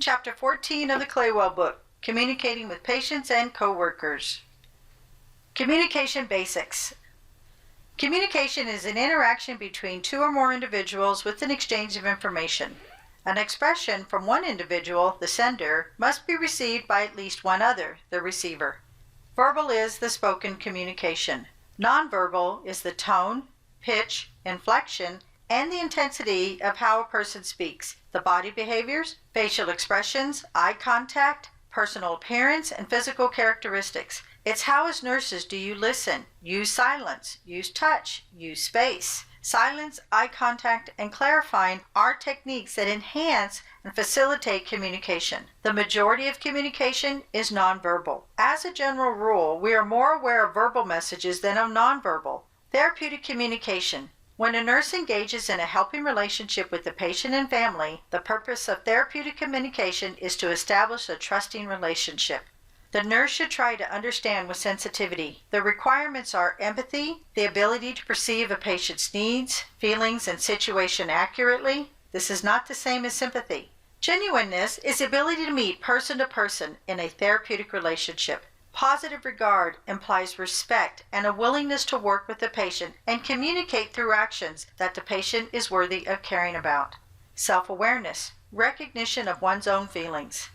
Chapter 14 of the Claywell book, Communicating with Patients and Coworkers. Communication Basics. Communication is an interaction between two or more individuals with an exchange of information. An expression from one individual, the sender, must be received by at least one other, the receiver. Verbal is the spoken communication. Nonverbal is the tone, pitch, inflection, and the intensity of how a person speaks, the body behaviors, facial expressions, eye contact, personal appearance, and physical characteristics. It's how as nurses do you listen, use silence, use touch, use space. Silence, eye contact, and clarifying are techniques that enhance and facilitate communication. The majority of communication is nonverbal. As a general rule, we are more aware of verbal messages than of nonverbal. Therapeutic communication. When a nurse engages in a helping relationship with the patient and family, the purpose of therapeutic communication is to establish a trusting relationship. The nurse should try to understand with sensitivity. The requirements are empathy, the ability to perceive a patient's needs, feelings, and situation accurately. This is not the same as sympathy. Genuineness is the ability to meet person to person in a therapeutic relationship. Positive regard implies respect and a willingness to work with the patient and communicate through actions that the patient is worthy of caring about. Self-awareness, recognition of one's own feelings.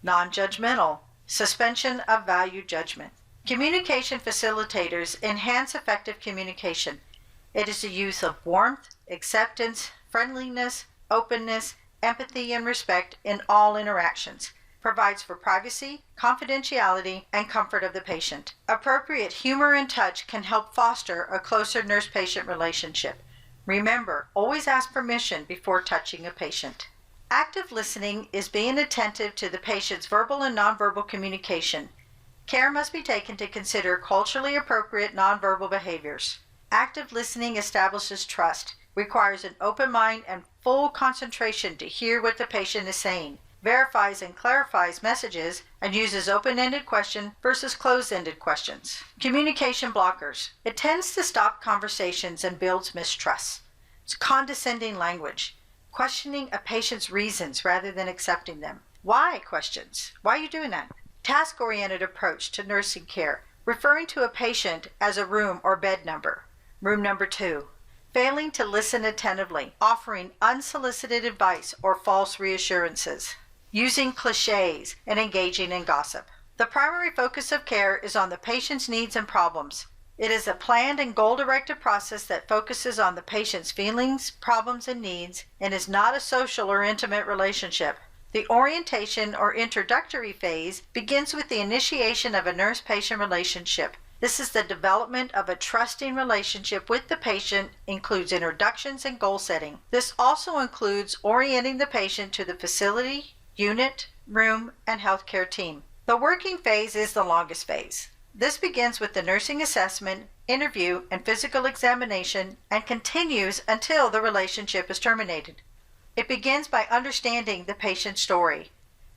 Non-judgmental, suspension of value judgment. Communication facilitators enhance effective communication. It is the use of warmth, acceptance, friendliness, openness, empathy, and respect in all interactions. Provides for privacy, confidentiality, and comfort of the patient. Appropriate humor and touch can help foster a closer nurse-patient relationship. Remember, always ask permission before touching a patient. Active listening is being attentive to the patient's verbal and nonverbal communication. Care must be taken to consider culturally appropriate nonverbal behaviors. Active listening establishes trust, requires an open mind and full concentration to hear what the patient is saying, verifies and clarifies messages, and uses open-ended questions versus closed-ended questions. Communication blockers. It tends to stop conversations and builds mistrust. It's condescending language. Questioning a patient's reasons rather than accepting them. Why questions? Why are you doing that? Task-oriented approach to nursing care, referring to a patient as a room or bed number. Room number 2. Failing to listen attentively, offering unsolicited advice or false reassurances. Using cliches and engaging in gossip. The primary focus of care is on the patient's needs and problems. It is a planned and goal-directed process that focuses on the patient's feelings, problems, and needs, and is not a social or intimate relationship. The orientation or introductory phase begins with the initiation of a nurse-patient relationship. This is the development of a trusting relationship with the patient, includes introductions and goal setting. This also includes orienting the patient to the facility, unit, room, and healthcare team. The working phase is the longest phase. This begins with the nursing assessment, interview, and physical examination and continues until the relationship is terminated. It begins by understanding the patient's story,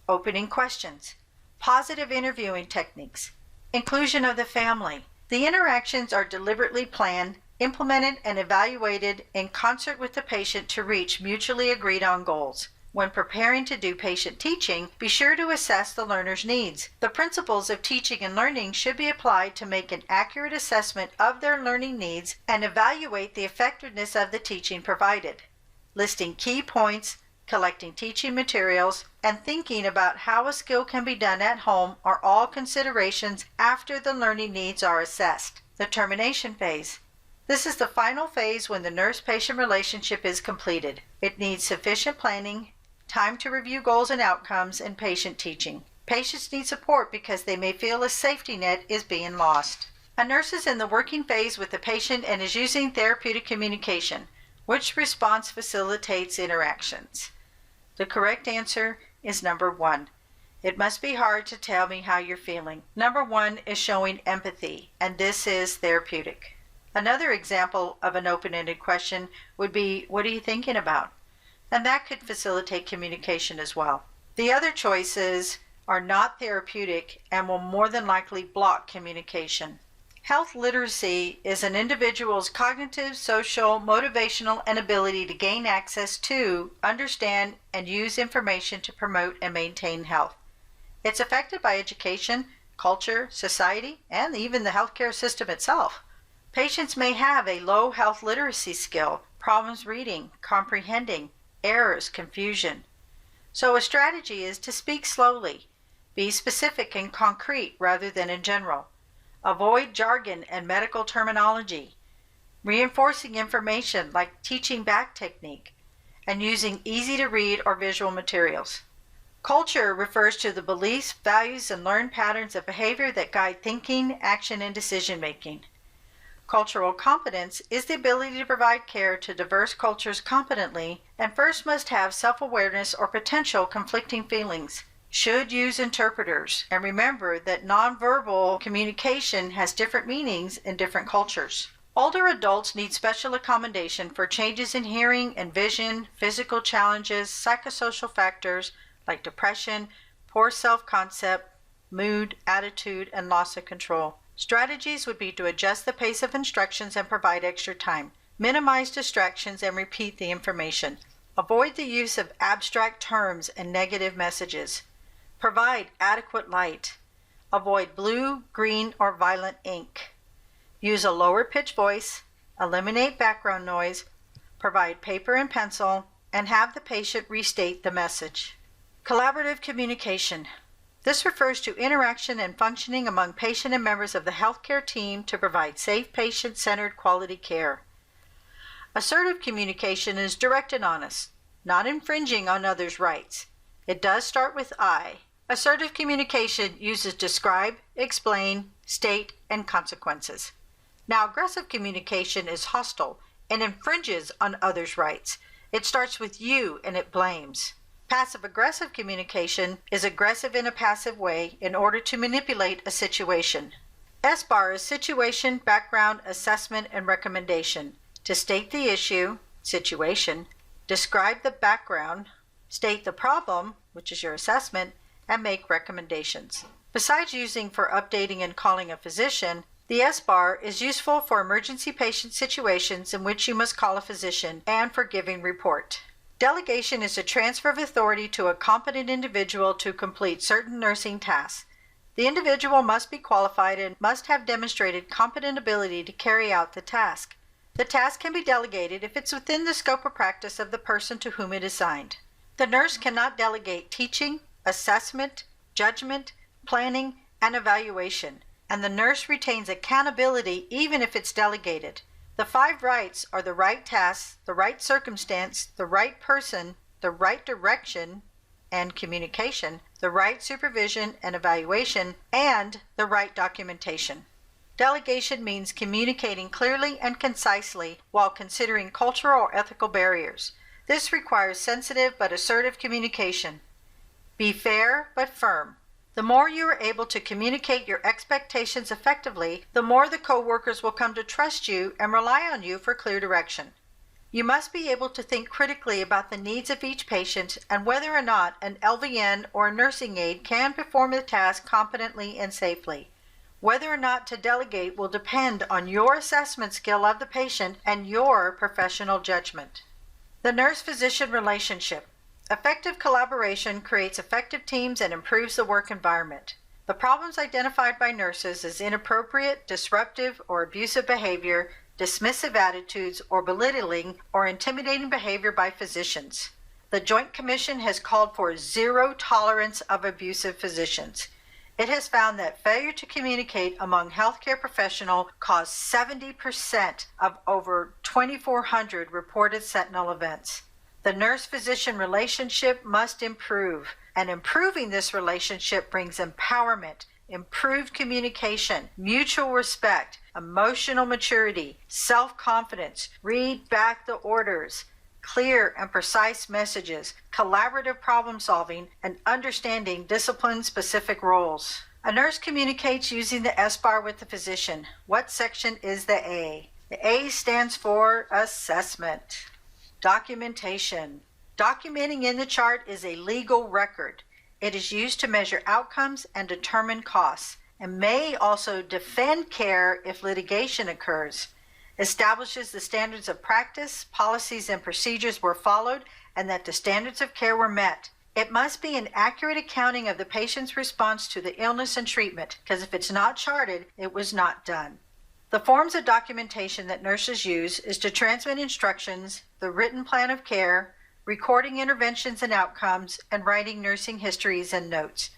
opening questions, positive interviewing techniques, inclusion of the family. The interactions are deliberately planned, implemented, and evaluated in concert with the patient to reach mutually agreed on goals. When preparing to do patient teaching, be sure to assess the learner's needs. The principles of teaching and learning should be applied to make an accurate assessment of their learning needs and evaluate the effectiveness of the teaching provided. Listing key points, collecting teaching materials, and thinking about how a skill can be done at home are all considerations after the learning needs are assessed. The termination phase. This is the final phase when the nurse-patient relationship is completed. It needs sufficient planning, time to review goals and outcomes, and patient teaching. Patients need support because they may feel a safety net is being lost. A nurse is in the working phase with the patient and is using therapeutic communication. Which response facilitates interactions? The correct answer is number 1. It must be hard to tell me how you're feeling. Number 1 is showing empathy, and this is therapeutic. Another example of an open-ended question would be, what are you thinking about? And that could facilitate communication as well. The other choices are not therapeutic and will more than likely block communication. Health literacy is an individual's cognitive, social, motivational, and ability to gain access to, understand, and use information to promote and maintain health. It's affected by education, culture, society, and even the healthcare system itself. Patients may have a low health literacy skill, problems reading, comprehending, errors, confusion. So a strategy is to speak slowly, be specific and concrete rather than in general. Avoid jargon and medical terminology, reinforcing information like teaching back technique, and using easy-to-read or visual materials. Culture refers to the beliefs, values, and learned patterns of behavior that guide thinking, action, and decision-making. Cultural competence is the ability to provide care to diverse cultures competently and first must have self-awareness or potential conflicting feelings. Should use interpreters, and remember that nonverbal communication has different meanings in different cultures. Older adults need special accommodation for changes in hearing and vision, physical challenges, psychosocial factors like depression, poor self-concept, mood, attitude, and loss of control. Strategies would be to adjust the pace of instructions and provide extra time. Minimize distractions and repeat the information. Avoid the use of abstract terms and negative messages. Provide adequate light. Avoid blue, green, or violet ink. Use a lower pitch voice. Eliminate background noise. Provide paper and pencil, and have the patient restate the message. Collaborative communication. This refers to interaction and functioning among patient and members of the healthcare team to provide safe, patient-centered quality care. Assertive communication is direct and honest, not infringing on others' rights. It does start with I. Assertive communication uses describe, explain, state, and consequences. Now, aggressive communication is hostile and infringes on others' rights. It starts with you and it blames. Passive-aggressive communication is aggressive in a passive way in order to manipulate a situation. SBAR is situation, background, assessment, and recommendation. To state the issue, situation, describe the background, state the problem, which is your assessment, and make recommendations. Besides using for updating and calling a physician, the SBAR is useful for emergency patient situations in which you must call a physician and for giving report. Delegation is a transfer of authority to a competent individual to complete certain nursing tasks. The individual must be qualified and must have demonstrated competent ability to carry out the task. The task can be delegated if it's within the scope of practice of the person to whom it is assigned. The nurse cannot delegate teaching, assessment, judgment, planning, and evaluation, and the nurse retains accountability even if it's delegated. The 5 rights are the right task, the right circumstance, the right person, the right direction and communication, the right supervision and evaluation, and the right documentation. Delegation means communicating clearly and concisely while considering cultural or ethical barriers. This requires sensitive but assertive communication. Be fair but firm. The more you are able to communicate your expectations effectively, the more the coworkers will come to trust you and rely on you for clear direction. You must be able to think critically about the needs of each patient and whether or not an LVN or a nursing aide can perform the task competently and safely. Whether or not to delegate will depend on your assessment skill of the patient and your professional judgment. The nurse-physician relationship. Effective collaboration creates effective teams and improves the work environment. The problems identified by nurses as inappropriate, disruptive, or abusive behavior, dismissive attitudes, or belittling or intimidating behavior by physicians. The Joint Commission has called for zero tolerance of abusive physicians. It has found that failure to communicate among healthcare professionals caused 70% of over 2,400 reported sentinel events. The nurse-physician relationship must improve, and improving this relationship brings empowerment, improved communication, mutual respect, emotional maturity, self-confidence, read back the orders, clear and precise messages, collaborative problem-solving, and understanding discipline-specific roles. A nurse communicates using the SBAR with the physician. What section is the A? The A stands for assessment. Documentation. Documenting in the chart is a legal record. It is used to measure outcomes and determine costs. and may also defend care if litigation occurs, establishes the standards of practice, policies, and procedures were followed, and that the standards of care were met. It must be an accurate accounting of the patient's response to the illness and treatment, because if it's not charted, it was not done. The forms of documentation that nurses use is to transmit instructions, the written plan of care, recording interventions and outcomes, and writing nursing histories and notes.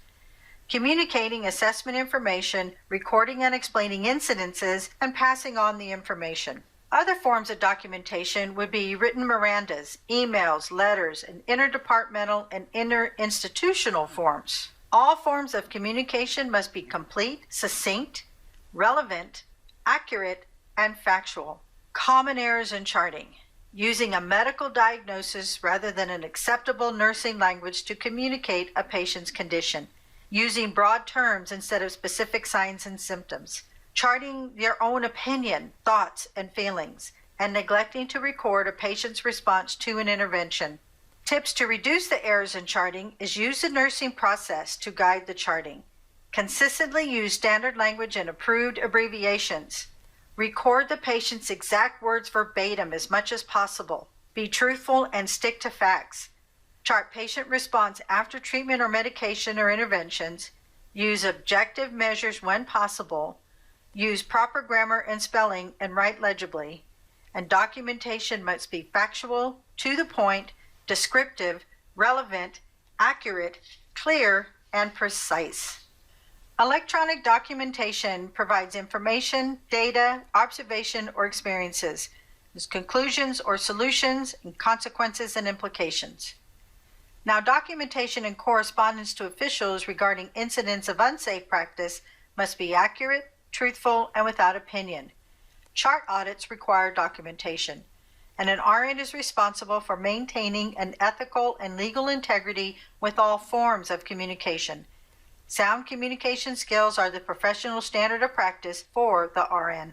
Communicating assessment information, recording and explaining incidences, and passing on the information. Other forms of documentation would be written Mirandas, emails, letters, and interdepartmental and interinstitutional forms. All forms of communication must be complete, succinct, relevant, accurate, and factual. Common errors in charting. Using a medical diagnosis rather than an acceptable nursing language to communicate a patient's condition. Using broad terms instead of specific signs and symptoms. Charting their own opinion, thoughts, and feelings, and neglecting to record a patient's response to an intervention. Tips to reduce the errors in charting is use the nursing process to guide the charting. Consistently use standard language and approved abbreviations. Record the patient's exact words verbatim as much as possible. Be truthful and stick to facts. Chart patient response after treatment or medication or interventions. Use objective measures when possible. Use proper grammar and spelling and write legibly. And documentation must be factual, to the point, descriptive, relevant, accurate, clear, and precise. Electronic documentation provides information, data, observation, or experiences, as conclusions or solutions, and consequences and implications. Now, documentation and correspondence to officials regarding incidents of unsafe practice must be accurate, truthful, and without opinion. Chart audits require documentation, and an RN is responsible for maintaining an ethical and legal integrity with all forms of communication. Sound communication skills are the professional standard of practice for the RN.